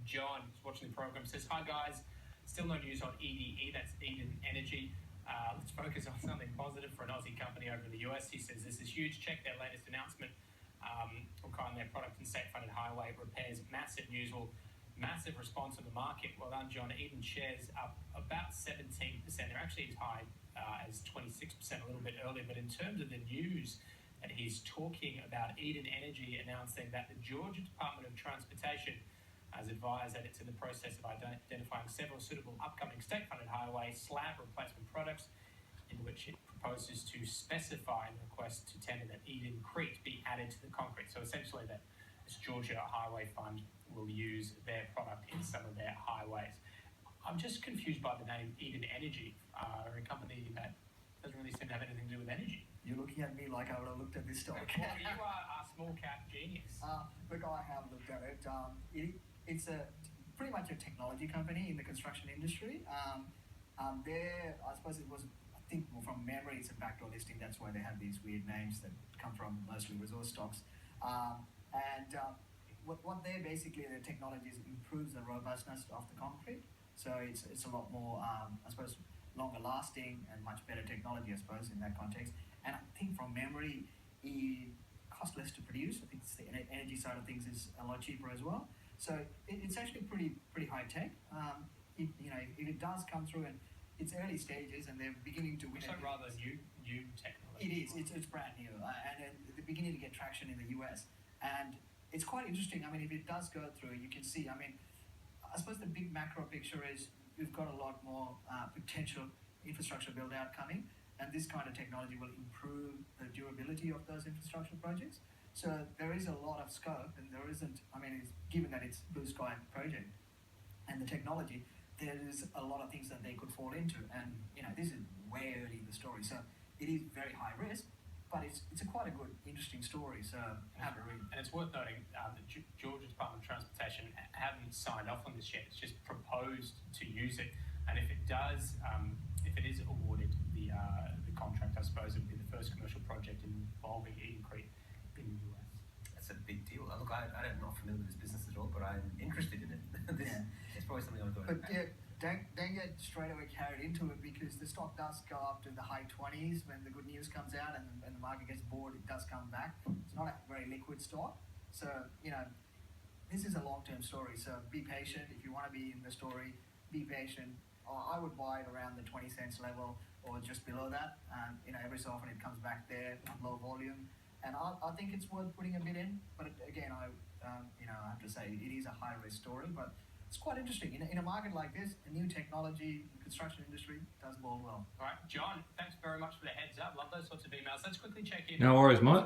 John, who's watching the program, says, "Hi guys, still no news on EDE, that's Eden Energy. Let's focus on something positive for an Aussie company over in the US." He says, "This is huge. Check their latest announcement regarding their product in state-funded highway repairs. Massive news, massive response on the market. Well done, John. Eden shares up about 17%. They're actually as high as 26% a little bit earlier. But in terms of the news that he's talking about, Eden Energy announcing that the Georgia Department of Transportation has advised that it's in the process of identifying several suitable upcoming state-funded highway slab replacement products, in which it proposes to specify in the request to tender that Eden Crete be added to the concrete." So essentially that this Georgia Highway Fund will use their product in some of their highways. I'm just confused by the name Eden Energy, a company that doesn't really seem to have anything to do with energy. You're looking at me like I would have looked at this stock. Well, you are a small cap genius. Look, I have looked at it. It's pretty much a technology company in the construction industry. I suppose it was, I think from memory, it's a backdoor listing. That's why they have these weird names that come from mostly resource stocks. What they're basically, their technology improves the robustness of the concrete. So it's a lot more, I suppose, longer lasting and much better technology, I suppose, in that context. And I think from memory, it costs less to produce. I think the energy side of things is a lot cheaper as well. So it's actually pretty high tech. If it does come through, and it's early stages, and they're beginning to win. So rather new technology. It is. It's brand new, and they're beginning to get traction in the US. And it's quite interesting. I mean, if it does go through, you can see. I mean, I suppose the big macro picture is we've got a lot more potential infrastructure build out coming, and this kind of technology will improve the durability of those infrastructure projects. So there is a lot of scope, and there isn't. I mean, given that it's blue sky project and the technology, there is a lot of things that they could fall into, and this is way early in the story, so it is very high risk, but it's quite a good, interesting story. So have a read. And it's worth noting the Georgia Department of Transportation haven't signed off on this yet. It's just proposed to use it, and if it does, if it is awarded the contract, I suppose it would be the first commercial project involving Eden Crete in the US. That's a big deal. Look, I'm not familiar with this business at all, but I'm interested in it. It's probably something I'm going to. But don't get straight away carried into it, because the stock does go up to the high 20s when the good news comes out, and the market gets bored. It does come back. It's not a very liquid stock, so this is a long-term story. So be patient if you want to be in the story. Be patient. I would buy it around the 20 cents level or just below that. Every so often it comes back there, low volume, and I think it's worth putting a bit in. But again, I have to say it is a high-risk story, but it's quite interesting. In a market like this, a new technology, the construction industry does bode well. All right, John, thanks very much for the heads up. Love those sorts of emails. Let's quickly check in. No worries, mate.